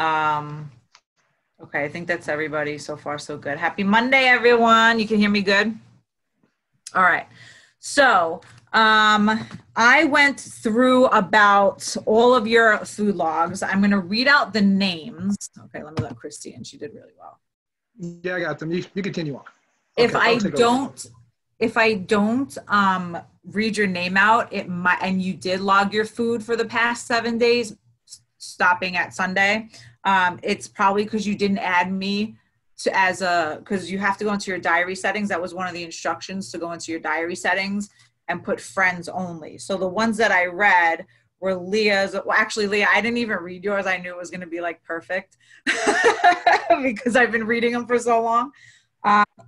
Okay, I think that's everybody so far, so good. Happy Monday, everyone. You can hear me good? All right. So I went through about all of your food logs. I'm going to read out the names. Okay, let me let Christy in. She did really well. Yeah, I got them. You continue on. If I don't read your name out, it might, and you did log your food for the past 7 days, stopping at Sunday, it's probably because you didn't add me to because you have to go into your diary settings. That was one of the instructions, to go into your diary settings and put friends only. So the ones that I read were Leah's. Well, actually, Leah, I didn't even read yours. I knew it was going to be like perfect because I've been reading them for so long.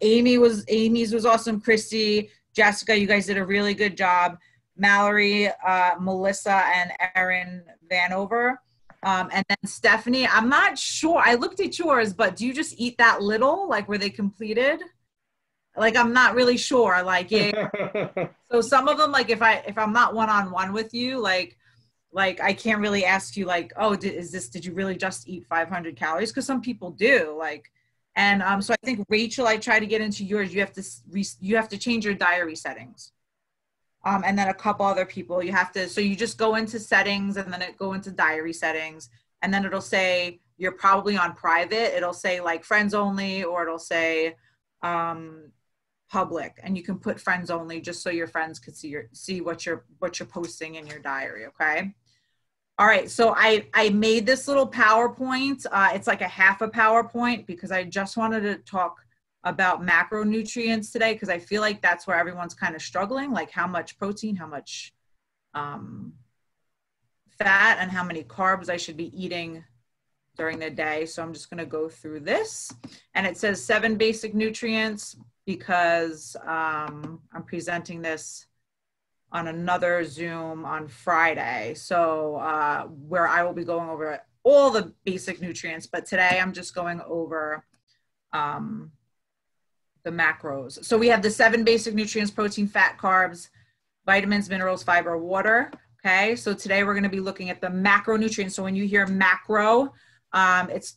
Amy's was awesome. Christy, Jessica, you guys did a really good job. Mallory, Melissa, and Erin Vanover. And then Stephanie, I'm not sure. I looked at yours, but do you just eat that little? Like, were they completed? Like, I'm not really sure. Like, so some of them, like, if I'm not one-on-one with you, like I can't really ask you, like, oh, did you really just eat 500 calories? Because some people do, like. And so I think, Rachel, I try to get into yours. You have to change your diary settings. And then a couple other people, so you just go into settings and then go into diary settings. And then it'll say you're probably on private. It'll say like friends only, or it'll say public. And you can put friends only just so your friends can see what you're posting in your diary, okay? All right, so I made this little PowerPoint. It's like a half a PowerPoint because I just wanted to talk about macronutrients today, because I feel like that's where everyone's kind of struggling, like how much protein, how much fat, and how many carbs I should be eating during the day. So I'm just going to go through this. And it says 7 basic nutrients because I'm presenting this on another Zoom on Friday. So where I will be going over all the basic nutrients, but today I'm just going over the macros. So we have the 7 basic nutrients: protein, fat, carbs, vitamins, minerals, fiber, water. Okay, so today we're going to be looking at the macronutrients. So when you hear macro,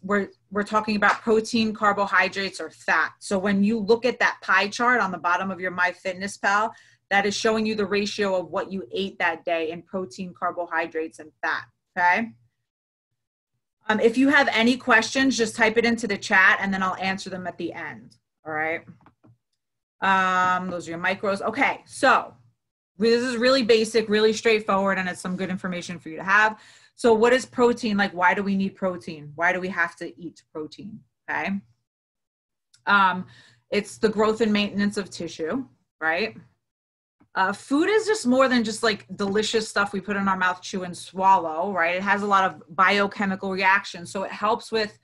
we're talking about protein, carbohydrates, or fat. So when you look at that pie chart on the bottom of your MyFitnessPal, that is showing you the ratio of what you ate that day in protein, carbohydrates, and fat. Okay. If you have any questions, just type it into the chat and then I'll answer them at the end. All right. Those are your micros. Okay. So this is really basic, really straightforward, and it's some good information for you to have. So what is protein? Like, why do we need protein? Why do we have to eat protein? Okay. It's the growth and maintenance of tissue, right? Food is just more than just like delicious stuff we put in our mouth, chew, and swallow, right? It has a lot of biochemical reactions. So it helps with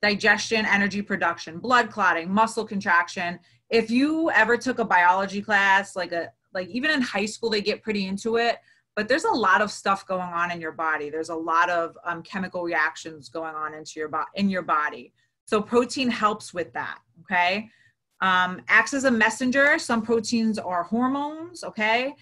digestion, energy production, blood clotting, muscle contraction. If you ever took a biology class, like even in high school, they get pretty into it, but there's a lot of stuff going on in your body. There's a lot of chemical reactions going on in your body. So protein helps with that, okay? Acts as a messenger. Some proteins are hormones, okay?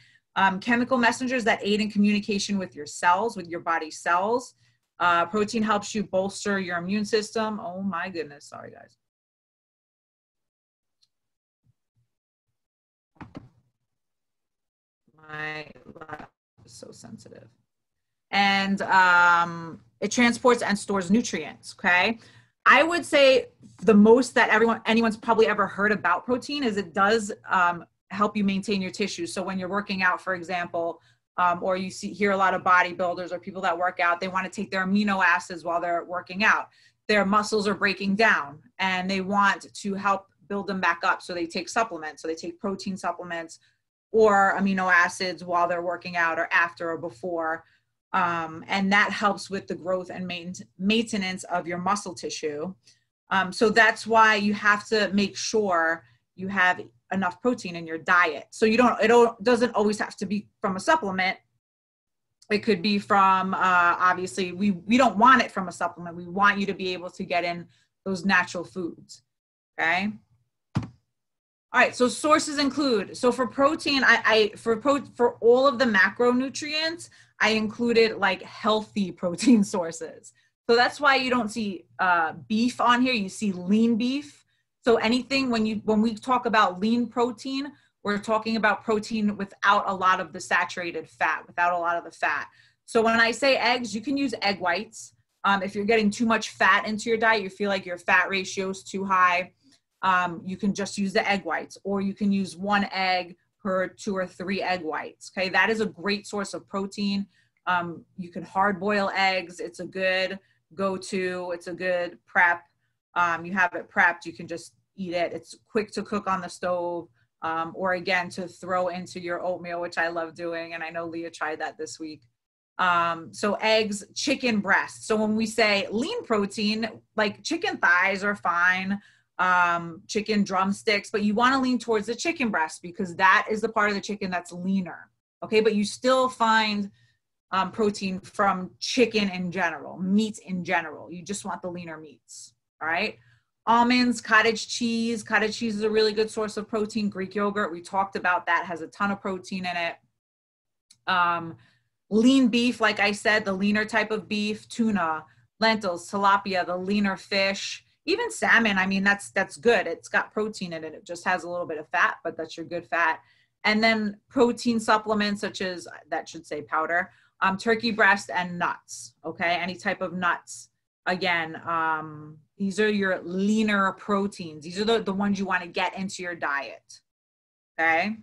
Chemical messengers that aid in communication with your cells, with your body cells. Protein helps you bolster your immune system. Oh my goodness, sorry guys. My lap is so sensitive. And it transports and stores nutrients, okay? I would say the most that anyone's probably ever heard about protein is it does help you maintain your tissue. So when you're working out, for example, or you hear a lot of bodybuilders or people that work out, they want to take their amino acids while they're working out. Their muscles are breaking down and they want to help build them back up. So they take supplements. So they take protein supplements or amino acids while they're working out or after or before. And that helps with the growth and maintenance of your muscle tissue. So that's why you have to make sure you have enough protein in your diet. So it doesn't always have to be from a supplement. It could be from, obviously, we don't want it from a supplement. We want you to be able to get in those natural foods, okay? All right, so sources include, so for protein, for all of the macronutrients, I included like healthy protein sources. So that's why you don't see beef on here. You see lean beef. So anything when we talk about lean protein, we're talking about protein without a lot of the saturated fat, without a lot of the fat. So when I say eggs, you can use egg whites. If you're getting too much fat into your diet, you feel like your fat ratio is too high, you can just use the egg whites, or you can use 1 egg per 2 or 3 egg whites. Okay, that is a great source of protein. You can hard boil eggs. It's a good go-to. It's a good prep. You have it prepped, you can just eat it. It's quick to cook on the stove, or again, to throw into your oatmeal, which I love doing. And I know Leah tried that this week. So eggs, chicken breasts. So when we say lean protein, like chicken thighs are fine, chicken drumsticks, but you want to lean towards the chicken breast because that is the part of the chicken that's leaner. Okay, but you still find protein from chicken in general, meat in general. You just want the leaner meats. All right. Almonds, cottage cheese. Cottage cheese is a really good source of protein. Greek yogurt, we talked about that, has a ton of protein in it. Lean beef, like I said, the leaner type of beef, tuna, lentils, tilapia, the leaner fish, even salmon. I mean, that's good. It's got protein in it. It just has a little bit of fat, but that's your good fat. And then protein supplements, such as, that should say powder, turkey breast and nuts. Okay. Any type of nuts. Again, these are your leaner proteins. These are the ones you want to get into your diet, okay,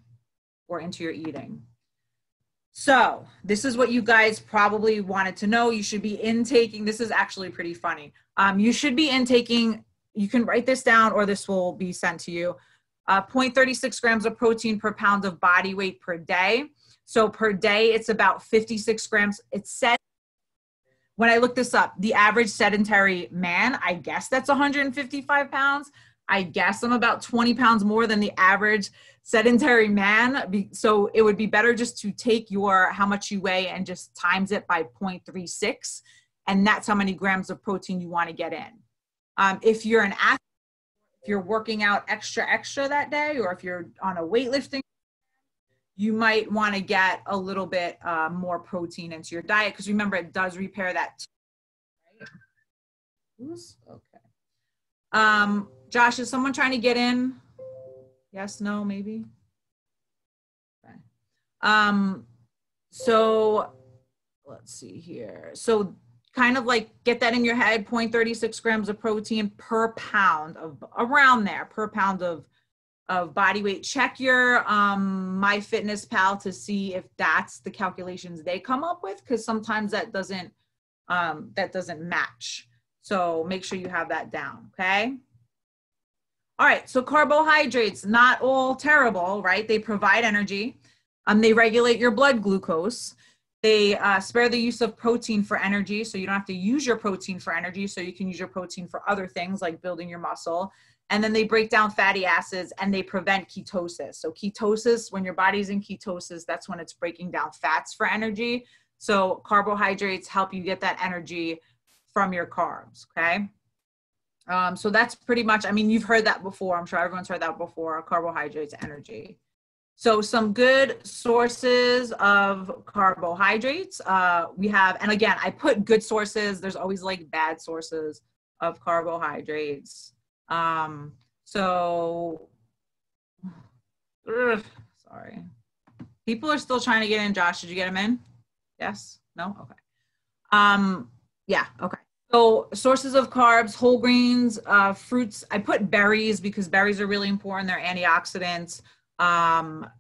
or into your eating. So this is what you guys probably wanted to know. You should be intaking, this is actually pretty funny. You should be intaking, you can write this down or this will be sent to you, 0.36 grams of protein per pound of body weight per day. So per day, it's about 56 grams. It said, when I looked this up, the average sedentary man, I guess that's 155 pounds. I guess I'm about 20 pounds more than the average sedentary man. So it would be better just to take how much you weigh and just times it by 0.36. And that's how many grams of protein you want to get in. If you're an athlete, if you're working out extra that day, or if you're on a weightlifting, you might want to get a little bit more protein into your diet, because remember, it does repair that. Right? Okay. Josh, is someone trying to get in? Yes, no, maybe? Okay. So let's see here. So kind of like get that in your head, 0.36 grams of protein per pound of, around there, per pound of body weight. Check your MyFitnessPal to see if that's the calculations they come up with, because sometimes that doesn't match. So make sure you have that down, okay? All right, so carbohydrates, not all terrible, right? They provide energy. They regulate your blood glucose. They spare the use of protein for energy, so you don't have to use your protein for energy, so you can use your protein for other things like building your muscle. And then they break down fatty acids and they prevent ketosis. So ketosis, when your body's in ketosis, that's when it's breaking down fats for energy. So carbohydrates help you get that energy from your carbs, okay? So that's pretty much, I mean, you've heard that before. I'm sure everyone's heard that before, carbohydrates, energy. So some good sources of carbohydrates we have, and again, I put good sources. There's always like bad sources of carbohydrates. Sorry. People are still trying to get in. Josh, did you get them in? Yes? No? Okay. Yeah, okay. So sources of carbs, whole grains, fruits. I put berries because berries are really important. They're antioxidants.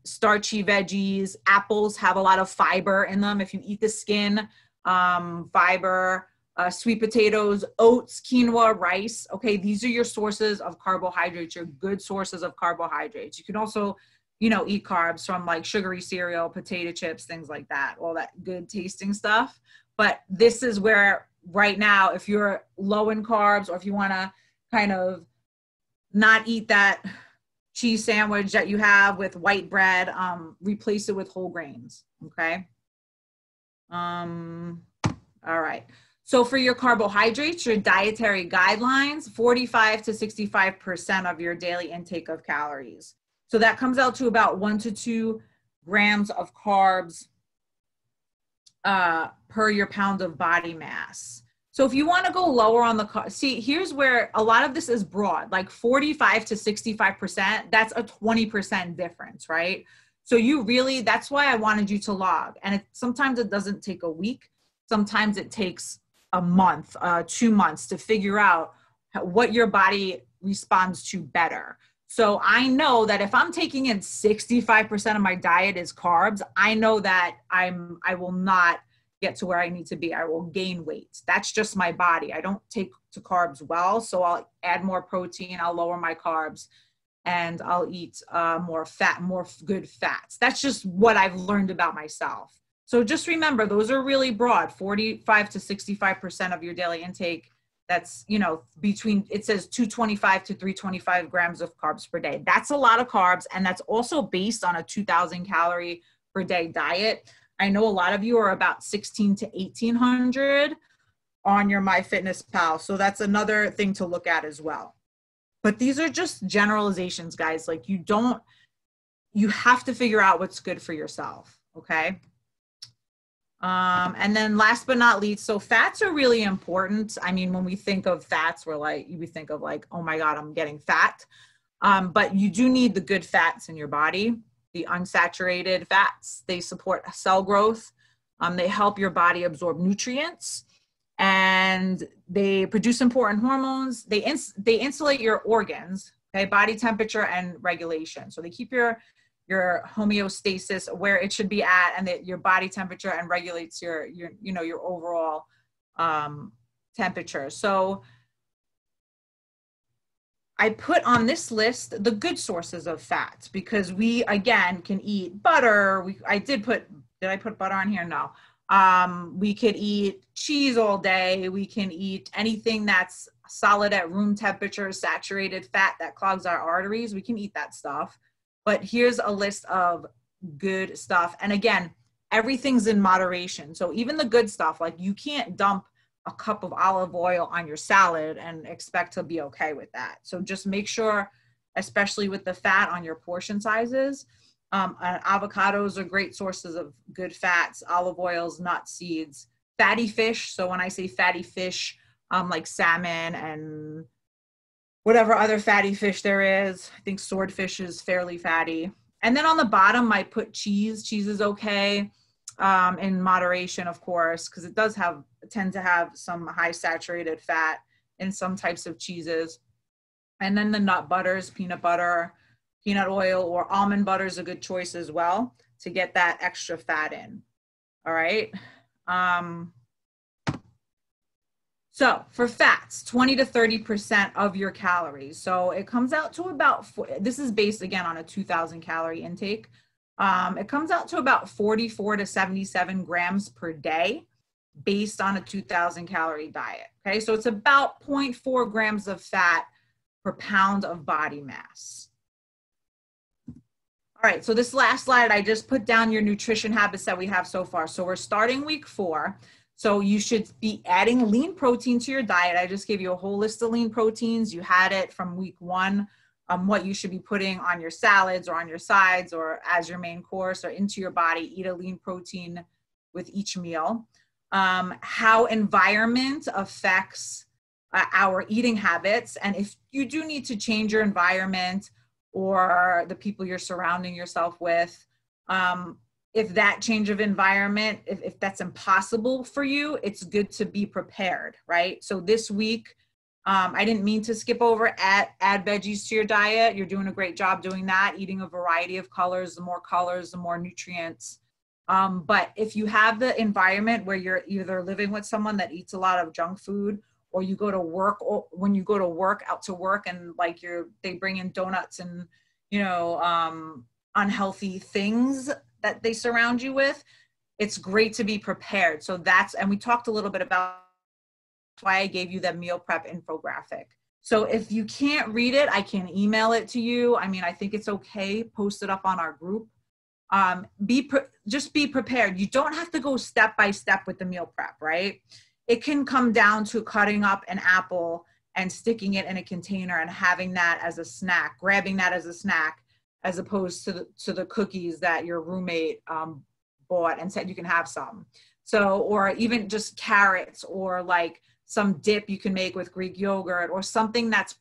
Starchy veggies. Apples have a lot of fiber in them. If you eat the skin, fiber. Sweet potatoes, oats, quinoa, rice. Okay, these are your sources of carbohydrates, your good sources of carbohydrates. You can also, you know, eat carbs from like sugary cereal, potato chips, things like that, all that good tasting stuff. But this is where right now, if you're low in carbs, or if you want to kind of not eat that cheese sandwich that you have with white bread, replace it with whole grains. Okay. All right. So for your carbohydrates, your dietary guidelines, 45 to 65% of your daily intake of calories. So that comes out to about 1 to 2 grams of carbs per your pound of body mass. So if you want to go lower on the see, here's where a lot of this is broad, like 45 to 65%, that's a 20% difference, right? So you really, that's why I wanted you to log. And sometimes it doesn't take a week. Sometimes it takes a month, 2 months to figure out what your body responds to better. So I know that if I'm taking in 65% of my diet is carbs, I know that I will not get to where I need to be. I will gain weight. That's just my body. I don't take to carbs well, so I'll add more protein, I'll lower my carbs, and I'll eat more fat, more good fats. That's just what I've learned about myself. So just remember, those are really broad, 45 to 65% of your daily intake. That's, you know, between, it says 225 to 325 grams of carbs per day. That's a lot of carbs. And that's also based on a 2,000 calorie per day diet. I know a lot of you are about 16 to 1,800 on your MyFitnessPal. So that's another thing to look at as well. But these are just generalizations, guys. Like you have to figure out what's good for yourself. Okay. And then last but not least, so fats are really important. I mean, when we think of fats, we think of like, oh my God, I'm getting fat. But you do need the good fats in your body. The unsaturated fats, they support cell growth. They help your body absorb nutrients, and they produce important hormones. They insulate your organs, okay, body temperature and regulation. So they keep your homeostasis where it should be at, and that your body temperature, and regulates your overall temperature. So I put on this list the good sources of fat, because we, again, can eat butter. Did I put butter on here? No. We could eat cheese all day. We can eat anything that's solid at room temperature, saturated fat that clogs our arteries. We can eat that stuff. But here's a list of good stuff. And again, everything's in moderation. So even the good stuff, like you can't dump a cup of olive oil on your salad and expect to be okay with that. So just make sure, especially with the fat, on your portion sizes. Avocados are great sources of good fats, olive oils, nuts, seeds, fatty fish. So when I say fatty fish, like salmon and whatever other fatty fish there is, I think swordfish is fairly fatty. And then on the bottom, I put cheese. Cheese is okay in moderation, of course, because it does tend to have some high saturated fat in some types of cheeses. And then the nut butters, peanut butter, peanut oil, or almond butter is a good choice as well to get that extra fat in. All right. So for fats, 20 to 30% of your calories. So it comes out to about, this is based again on a 2,000 calorie intake. It comes out to about 44 to 77 grams per day based on a 2,000 calorie diet. Okay, so it's about 0.4 grams of fat per pound of body mass. All right, so this last slide, I just put down your nutrition habits that we have so far. So we're starting week 4. So you should be adding lean protein to your diet. I just gave you a whole list of lean proteins. You had it from week 1, what you should be putting on your salads or on your sides or as your main course or into your body. Eat a lean protein with each meal. How environment affects our eating habits. And if you do need to change your environment or the people you're surrounding yourself with, if that change of environment, if that's impossible for you, it's good to be prepared, right? So this week, I didn't mean to skip over add veggies to your diet. You're doing a great job doing that, eating a variety of colors, the more nutrients. But if you have the environment where you're either living with someone that eats a lot of junk food, or you go to work, or when you go to work, out to work, and like they bring in donuts and, unhealthy things that they surround you with, it's great to be prepared. So and we talked a little bit about why I gave you that meal prep infographic. So if you can't read it, I can email it to you. I mean, I think it's okay. Post it up on our group. Just be prepared. You don't have to go step by step with the meal prep, right? It can come down to cutting up an apple and sticking it in a container and having that as a snack, grabbing that as a snack, as opposed to the cookies that your roommate bought and said you can have some. So, or even just carrots or like some dip you can make with Greek yogurt or something that's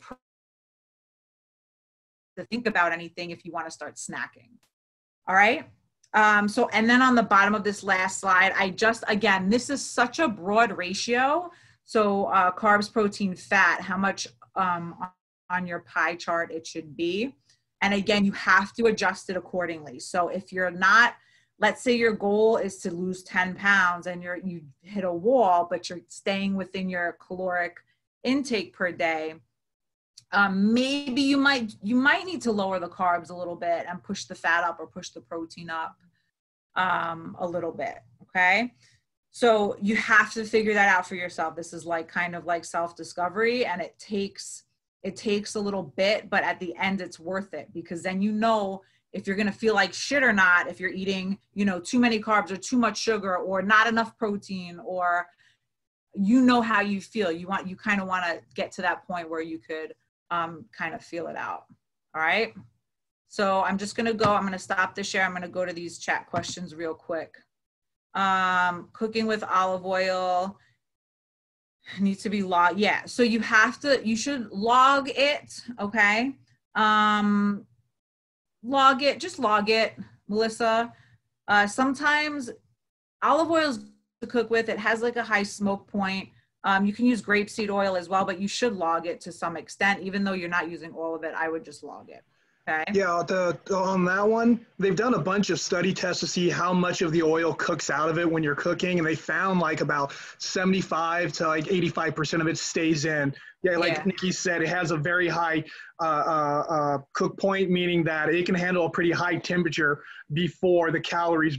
to think about anything if you want to start snacking. All right. So, and then on the bottom of this last slide, again, this is such a broad ratio. So carbs, protein, fat, how much on your pie chart it should be. And again, you have to adjust it accordingly. So if you're not, let's say your goal is to lose 10 pounds and you hit a wall, but you're staying within your caloric intake per day, maybe you might need to lower the carbs a little bit and push the fat up or push the protein up a little bit. Okay. So you have to figure that out for yourself. This is like kind of like self-discovery, and it takes a little bit, but at the end it's worth it, because then you know if you're going to feel like shit or not, if you're eating, you know, too many carbs or too much sugar or not enough protein, or you know how you feel. You kind of want to get to that point where you could kind of feel it out. All right. So I'm just going to stop the share. I'm going to go to these chat questions real quick. Cooking with olive oil needs to be logged. Yeah. So you should log it. Okay. Just log it, Melissa. Sometimes olive oil is to cook with. It has like a high smoke point. You can use grapeseed oil as well, but you should log it to some extent. Even though you're not using all of it, I would just log it. Okay. Yeah, on that one, they've done a bunch of study tests to see how much of the oil cooks out of it when you're cooking, and they found like about 75 to like 85% of it stays in. Yeah, like Nikki said, it has a very high cook point, meaning that it can handle a pretty high temperature before the calories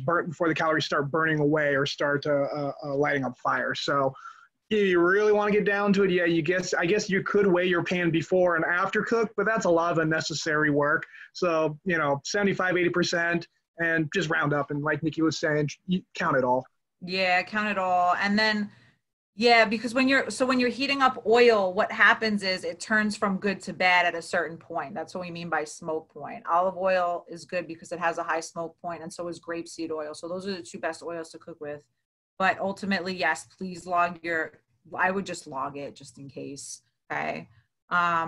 start burning away or start lighting up fire. So if you really want to get down to it, yeah, I guess you could weigh your pan before and after cook, but that's a lot of unnecessary work. So, 75, 80%, and just round up. And like Nikki was saying, you count it all. Yeah, count it all. And then, yeah, because when you're heating up oil, what happens is it turns from good to bad at a certain point. That's what we mean by smoke point. Olive oil is good because it has a high smoke point, and so is grapeseed oil. So those are the two best oils to cook with. But ultimately, yes, please I would just log it just in case. Okay.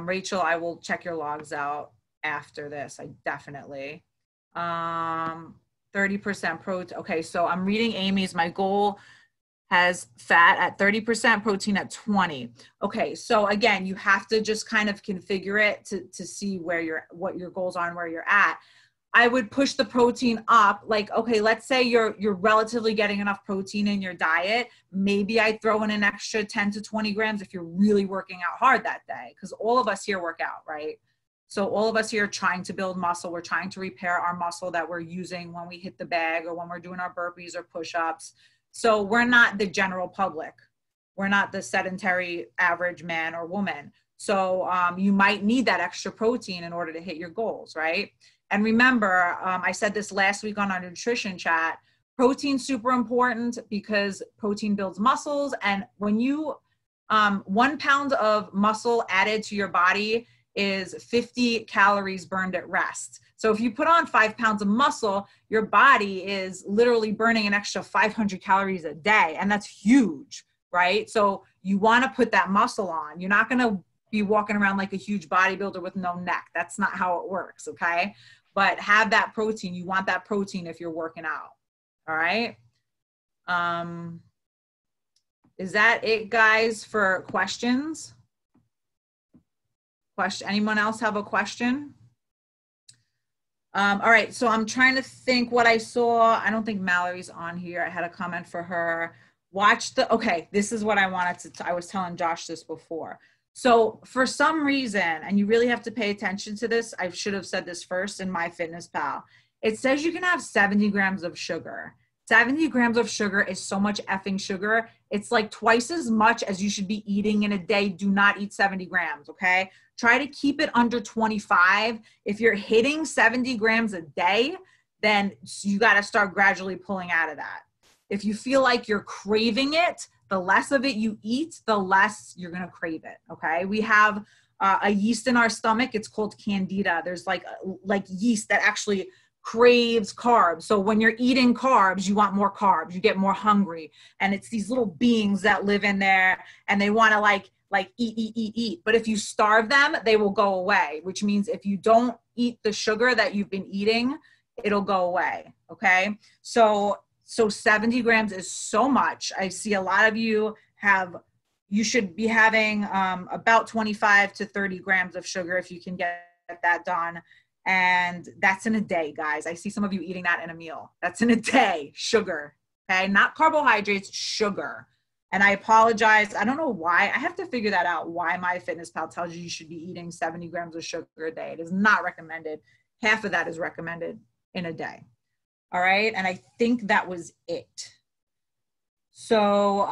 Rachel, I will check your logs out after this. I definitely. 30% protein. Okay. So I'm reading Amy's. My goal has fat at 30%, protein at 20. Okay. So again, you have to just kind of configure it to see what your goals are and where you're at. I would push the protein up. Like, okay, let's say you're relatively getting enough protein in your diet. Maybe I throw in an extra 10 to 20 grams if you're really working out hard that day, because all of us here work out, right? So all of us here are trying to build muscle. We're trying to repair our muscle that we're using when we hit the bag or when we're doing our burpees or push-ups. So we're not the general public. We're not the sedentary average man or woman. So you might need that extra protein in order to hit your goals, right? And remember, I said this last week on our nutrition chat, protein's super important because protein builds muscles. And when 1 pound of muscle added to your body is 50 calories burned at rest. So if you put on 5 pounds of muscle, your body is literally burning an extra 500 calories a day. And that's huge, right? So you want to put that muscle on. You're not going to be walking around like a huge bodybuilder with no neck. That's not how it works. Okay. But have that protein. You want that protein if you're working out. All right. Is that it, guys, for questions? Anyone else have a question? All right. So I'm trying to think what I saw. I don't think Mallory's on here. I had a comment for her. Okay. This is what I wanted I was telling Josh this before. So for some reason, and you really have to pay attention to this, I should have said this first in MyFitnessPal. It says you can have 70 grams of sugar. 70 grams of sugar is so much effing sugar. It's like twice as much as you should be eating in a day. Do not eat 70 grams, okay? Try to keep it under 25. If you're hitting 70 grams a day, then you got to start gradually pulling out of that. If you feel like you're craving it, the less of it you eat, the less you're going to crave it. Okay. We have a yeast in our stomach. It's called candida. There's like yeast that actually craves carbs. So when you're eating carbs, you want more carbs, you get more hungry. And it's these little beings that live in there and they want to like eat. But if you starve them, they will go away, which means if you don't eat the sugar that you've been eating, it'll go away. Okay. So 70 grams is so much. I see a lot of you should be having about 25 to 30 grams of sugar if you can get that done. And that's in a day, guys. I see some of you eating that in a meal. That's in a day, sugar, okay? Not carbohydrates, sugar. And I apologize. I don't know why. I have to figure that out, why MyFitnessPal tells you should be eating 70 grams of sugar a day. It is not recommended. Half of that is recommended in a day. All right. And I think that was it. So,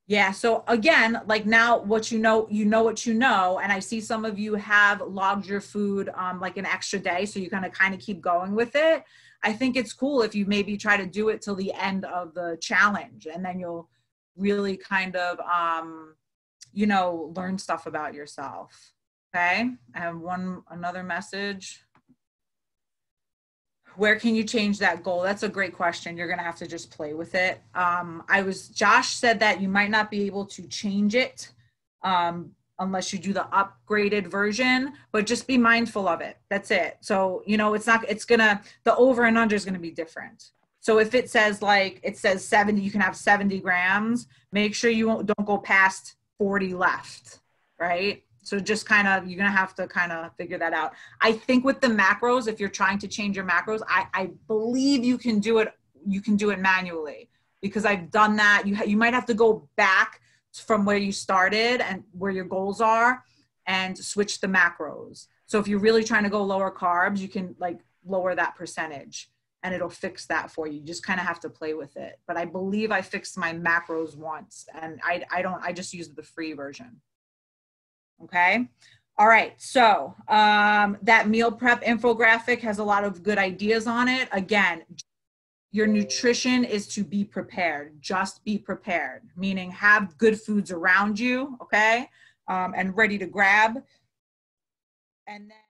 yeah. So again, like now what you know what you know. And I see some of you have logged your food like an extra day. So you're going to kind of keep going with it. I think it's cool if you maybe try to do it till the end of the challenge, and then you'll really kind of, learn stuff about yourself. Okay. I have another message. Where can you change that goal? That's a great question. You're going to have to just play with it. Josh said that you might not be able to change it unless you do the upgraded version, but just be mindful of it. That's it. So, the over and under is going to be different. So if it says 70, you can have 70 grams, make sure you don't go past 40 left, right? So just you're going to have to figure that out. I think with the macros, if you're trying to change your macros, I believe you can do it manually, because I've done that. You might have to go back from where you started and where your goals are and switch the macros. So if you're really trying to go lower carbs, you can lower that percentage and it'll fix that for you. You just kind of have to play with it. But I believe I fixed my macros once, and I just used the free version. Okay. All right. So that meal prep infographic has a lot of good ideas on it. Again, your nutrition is to be prepared. Just be prepared, meaning have good foods around you. Okay. And ready to grab. And then